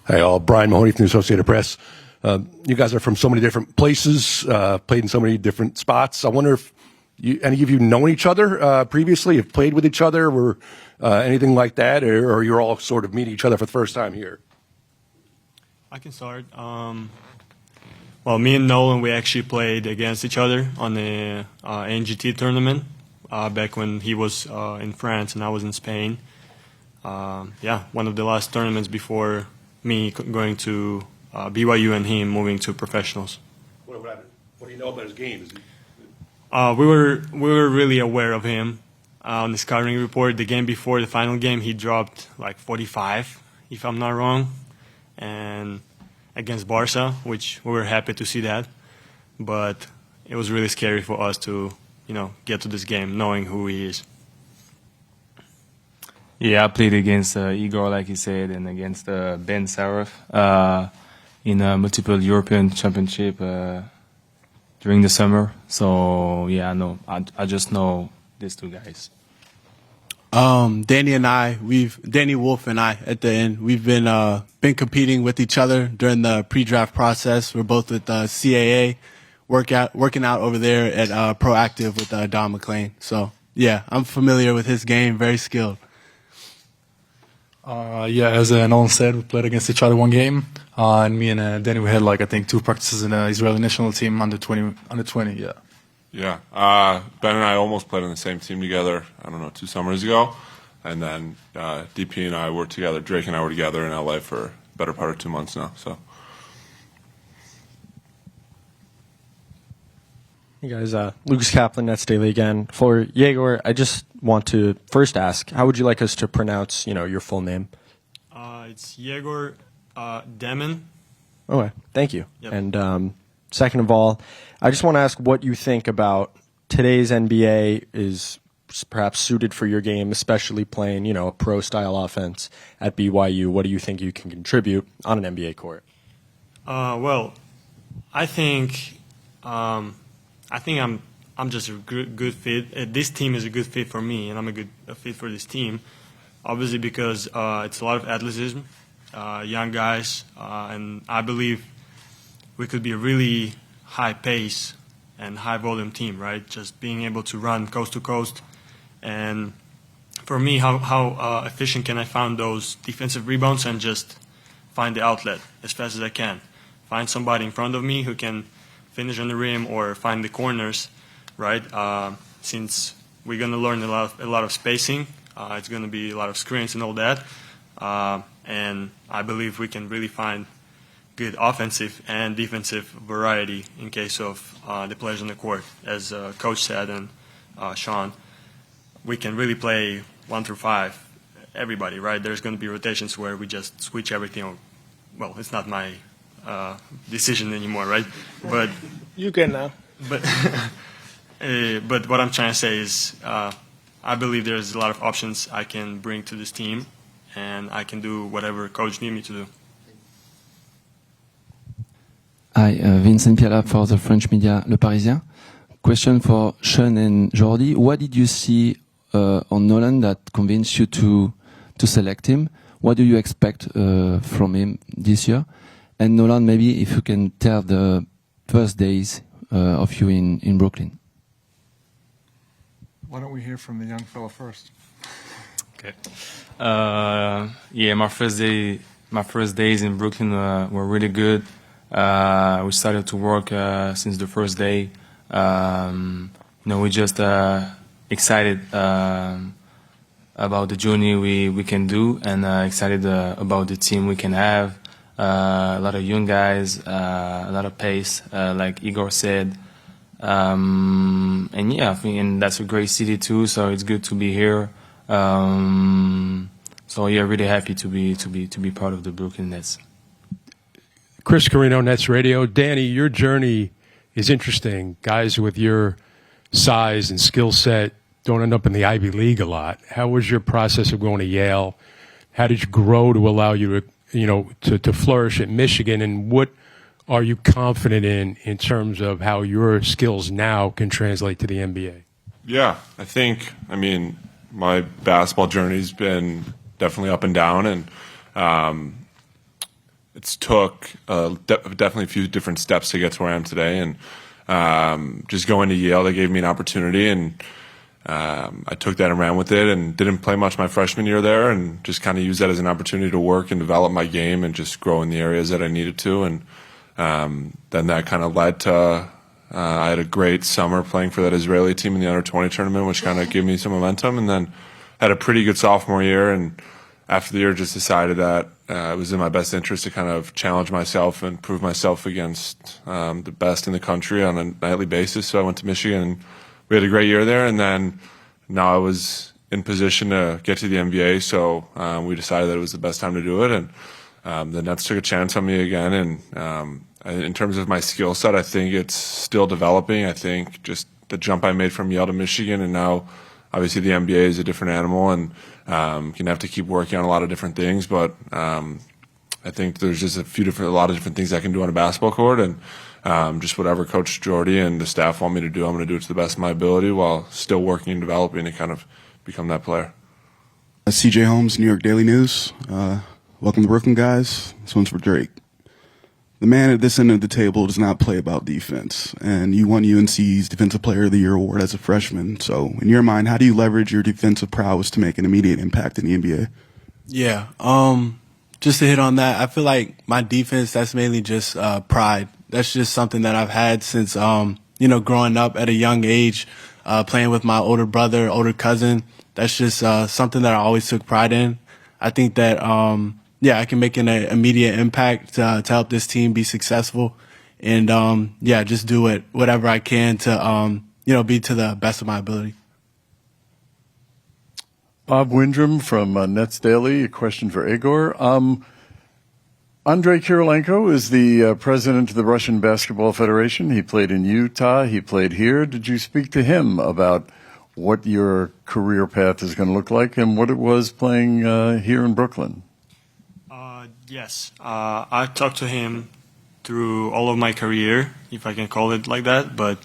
Hey, all. Brian Mahoney from the Associated Press. You guys are from so many different places, played in so many different spots. I wonder if any of you known each other previously, have played with each other, or anything like that, or you're all sort of meeting each other for the first time here? I can start. Well, me and Nolan, we actually played against each other on the NGT tournament back when he was in France and I was in Spain. One of the last tournaments before me going to BYU and him moving to professionals. What do you know about his game? We were really aware of him on the scouting report. The game before the final game, he dropped like 45, if I'm not wrong, and against Barca, which we were happy to see that. But it was really scary for us to, get to this game knowing who he is. Yeah, I played against Egor, like he said, and against Ben Saraf in a multiple European championship during the summer. So, yeah, I just know these two guys. Danny Wolf and I, at the end, we've been competing with each other during the pre-draft process. We're both with CAA, working out over there at Proactive with Don McClain. So, yeah, I'm familiar with his game, very skilled. As Nolan said, we played against each other one game, and me and Danny, we had I think 2 practices in the Israeli national team under 20. Yeah. Yeah, Ben and I almost played on the same team together, 2 summers ago. And then DP and I were together, Drake and I were together in LA for a better part of 2 months now. So. Hey guys, Lucas Kaplan, Nets Daily again. For Egor, I just want to first ask, how would you like us to pronounce, your full name? It's Egor Demin. Okay, thank you. Yep. And second of all, I just want to ask what you think about today's NBA is perhaps suited for your game, especially playing, a pro-style offense at BYU. What do you think you can contribute on an NBA court? Well, I think I'm just a good fit. This team is a good fit for me, and I'm a fit for this team. Obviously, because it's a lot of athleticism, young guys, and I believe we could be a really high pace and high volume team, right? Just being able to run coast to coast. And for me, how efficient can I find those defensive rebounds and just find the outlet as fast as I can? Find somebody in front of me who can finish on the rim or find the corners, right? Since we're going to learn a lot of spacing, it's going to be a lot of screens and all that. And I believe we can really find good offensive and defensive variety in case of the players on the court. As Coach said and Sean, we can really play 1 through 5, everybody, right? There's going to be rotations where we just switch everything. Well, it's not my decision anymore, right? But you can now. But what I'm trying to say is I believe there's a lot of options I can bring to this team, and I can do whatever Coach needs me to do. Hi, Vincent Piala for the French media Le Parisien. Question for Sean and Jordi. What did you see on Nolan that convinced you to select him? What do you expect from him this year? And Nolan, maybe if you can tell the first days of you in Brooklyn. Why don't we hear from the young fella first? Okay. My first days in Brooklyn were really good. We started to work since the first day. We just excited about the journey we can do, and excited about the team we can have. A lot of young guys, a lot of pace, like Egor said. I think that's a great city too. So it's good to be here. Really happy to be part of the Brooklyn Nets. Chris Carino, Nets Radio. Danny, your journey is interesting. Guys with your size and skill set don't end up in the Ivy League a lot. How was your process of going to Yale? How did you grow to allow you to flourish at Michigan? And what are you confident in terms of how your skills now can translate to the NBA? Yeah, my basketball journey's been definitely up and down, and it's took definitely a few different steps to get to where I am today, and just going to Yale, they gave me an opportunity, and I took that and ran with it, and didn't play much my freshman year there, and just kind of used that as an opportunity to work and develop my game and just grow in the areas that I needed to. And then that kind of led to I had a great summer playing for that Israeli team in the under-20 tournament, which kind of gave me some momentum, and then had a pretty good sophomore year. And after the year, just decided that it was in my best interest to kind of challenge myself and prove myself against the best in the country on a nightly basis. So I went to Michigan, and we had a great year there. And then now I was in position to get to the NBA, so we decided that it was the best time to do it. And the Nets took a chance on me again. And in terms of my skill set, I think it's still developing. I think just the jump I made from Yale to Michigan, and now obviously the NBA is a different animal, and you have to keep working on a lot of different things. But I think there's just a lot of different things I can do on a basketball court, and just whatever Coach Jordy and the staff want me to do, I'm going to do it to the best of my ability while still working and developing to kind of become that player. CJ Holmes, New York Daily News. Welcome to Brooklyn, guys. This one's for Drake. The man at this end of the table does not play about defense, and you won UNC's Defensive Player of the Year award as a freshman. So, in your mind, how do you leverage your defensive prowess to make an immediate impact in the NBA? Yeah, just to hit on that, I feel like my defense, that's mainly just pride. That's just something that I've had since, growing up at a young age, playing with my older brother, older cousin. That's just something that I always took pride in. I think that, I can make an immediate impact to help this team be successful. And, just do whatever I can to, be to the best of my ability. Bob Windrum from Nets Daily. A question for Egor. Andrei Kirilenko is the president of the Russian Basketball Federation. He played in Utah. He played here. Did you speak to him about what your career path is going to look like and what it was playing here in Brooklyn? Yes. I talked to him through all of my career, if I can call it like that. But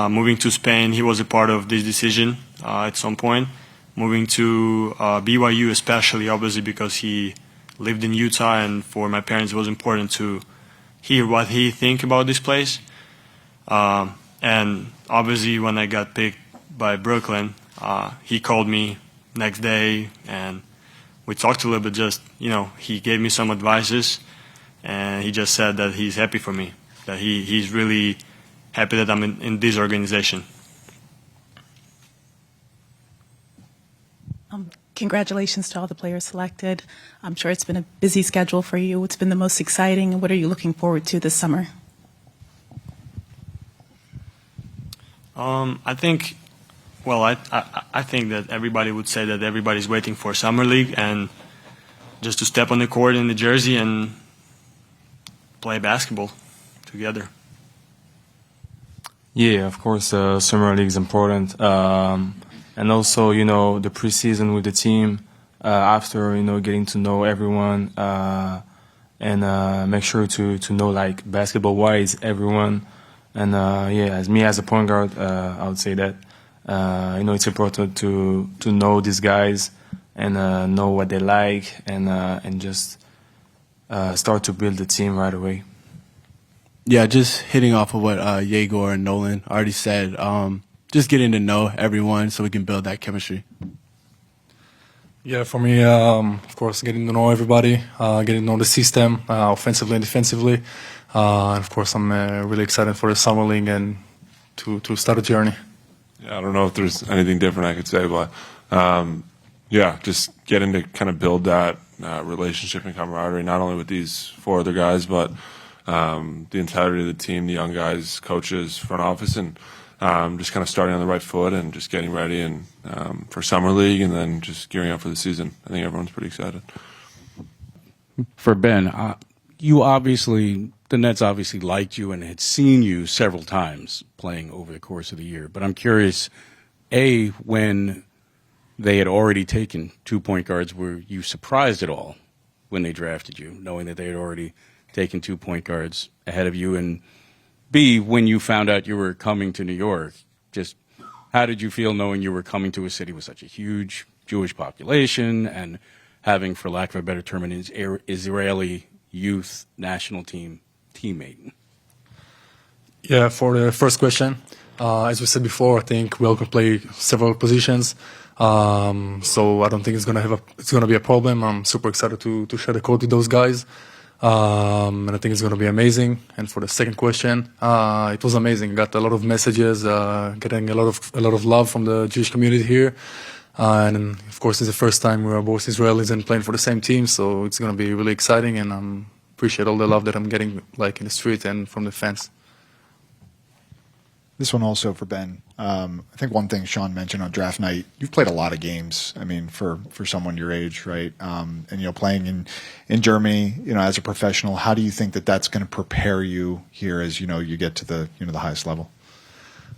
moving to Spain, he was a part of this decision at some point. Moving to BYU especially, obviously, because he lived in Utah, and for my parents it was important to hear what he think about this place. And obviously when I got picked by Brooklyn, he called me next day and we talked a little bit. Just, he gave me some advices, and he just said that he's happy for me, that he's really happy that I'm in this organization. Congratulations to all the players selected. I'm sure it's been a busy schedule for you. What's been the most exciting, and what are you looking forward to this summer? I think that everybody would say that everybody's waiting for Summer League and just to step on the court in the jersey and play basketball together. Yeah, of course, Summer League is important. And also, the preseason with the team, after, getting to know everyone, and make sure to know, like, basketball-wise, everyone. And, as me as a point guard, I would say that, it's important to know these guys and know what they like and just start to build the team right away. Yeah, just hitting off of what Egor and Nolan already said, just getting to know everyone so we can build that chemistry. Yeah, for me, of course, getting to know everybody, getting to know the system, offensively and defensively. And of course, I'm really excited for the Summer League and to start a journey. Yeah, I don't know if there's anything different I could say, but just getting to kind of build that relationship and camaraderie, not only with these four other guys, but the entirety of the team, the young guys, coaches, front office, and just kind of starting on the right foot and just getting ready and for Summer League and then just gearing up for the season. I think everyone's pretty excited. For Ben, the Nets obviously liked you and had seen you several times playing over the course of the year. But I'm curious, A, when they had already taken 2 point guards, were you surprised at all when they drafted you, knowing that they had already taken 2 point guards ahead of you? And B, when you found out you were coming to New York, just how did you feel knowing you were coming to a city with such a huge Jewish population and having, for lack of a better term, an Israeli youth national team teammate? Yeah, for the first question, as we said before, I think we all can play several positions. So I don't think it's gonna be a problem. I'm super excited to share the court with those guys. And I think it's gonna be amazing. And for the second question, it was amazing. Got a lot of messages, getting a lot of love from the Jewish community here. And of course, it's the first time we are both Israelis and playing for the same team. So it's gonna be really exciting, and appreciate all the love that I'm getting, like in the street and from the fans. This one also for Ben. I think one thing Sean mentioned on draft night, you've played a lot of games. I mean, for someone your age, right? And playing in Germany, as a professional, how do you think that that's going to prepare you here as you get to the the highest level?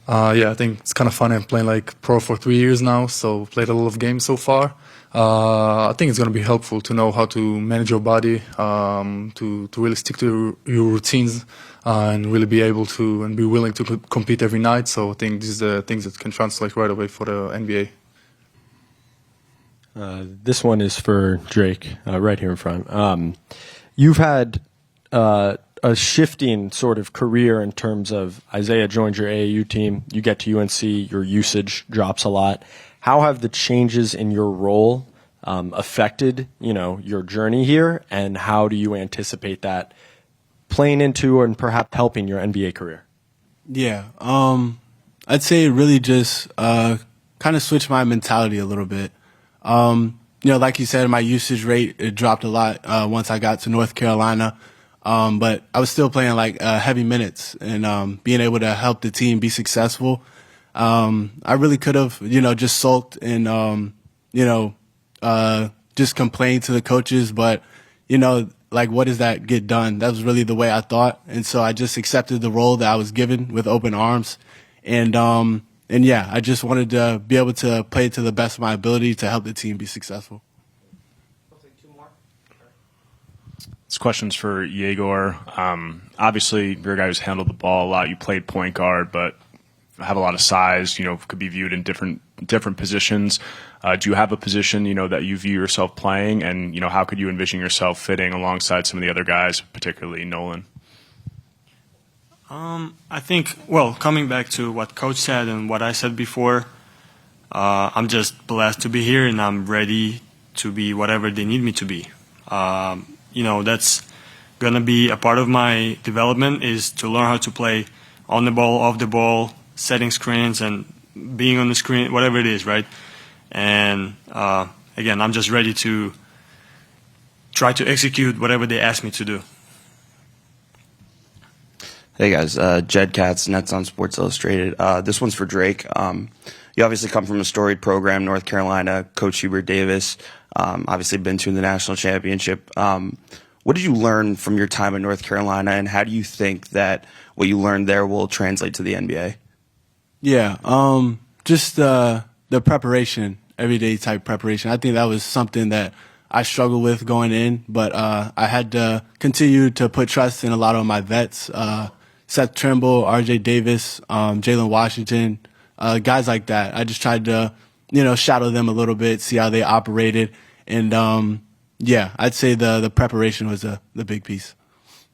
Yeah, I think it's kind of fun. I'm playing like pro for 3 years now, so played a lot of games so far. I think it's going to be helpful to know how to manage your body, to really stick to your routines, and really be able to and be willing to compete every night. So I think these are the things that can translate right away for the NBA. This one is for Drake, right here in front. You've had a shifting sort of career in terms of Isaiah joins your AAU team, you get to UNC, your usage drops a lot. How have the changes in your role affected, your journey here, and how do you anticipate that playing into and perhaps helping your NBA career? Yeah, I'd say really just kind of switch my mentality a little bit. Like you said, my usage rate it dropped a lot once I got to North Carolina, but I was still playing like heavy minutes and being able to help the team be successful. I really could have, just sulked and, just complained to the coaches. But, what does that get done? That was really the way I thought. And so I just accepted the role that I was given with open arms. And yeah, I just wanted to be able to play to the best of my ability to help the team be successful. We'll take two more. This question's for Egor. Obviously, you're a guy who's handled the ball a lot. You played point guard, but have a lot of size, could be viewed in different positions. Do you have a position, that you view yourself playing? And, how could you envision yourself fitting alongside some of the other guys, particularly Nolan? I think, coming back to what Coach said and what I said before, I'm just blessed to be here and I'm ready to be whatever they need me to be. That's going to be a part of my development is to learn how to play on the ball, off the ball, setting screens and being on the screen, whatever it is, right? And again, I'm just ready to try to execute whatever they ask me to do. Hey guys, Jed Katz, Nets on Sports Illustrated. This one's for Drake. You obviously come from a storied program, North Carolina, Coach Hubert Davis, obviously been to the national championship. What did you learn from your time in North Carolina, and how do you think that what you learned there will translate to the NBA? Yeah, just the preparation, everyday type preparation. I think that was something that I struggled with going in, but I had to continue to put trust in a lot of my vets, Seth Trimble, RJ Davis, Jalen Washington, guys like that. I just tried to, shadow them a little bit, see how they operated. And, yeah, I'd say the preparation was the big piece.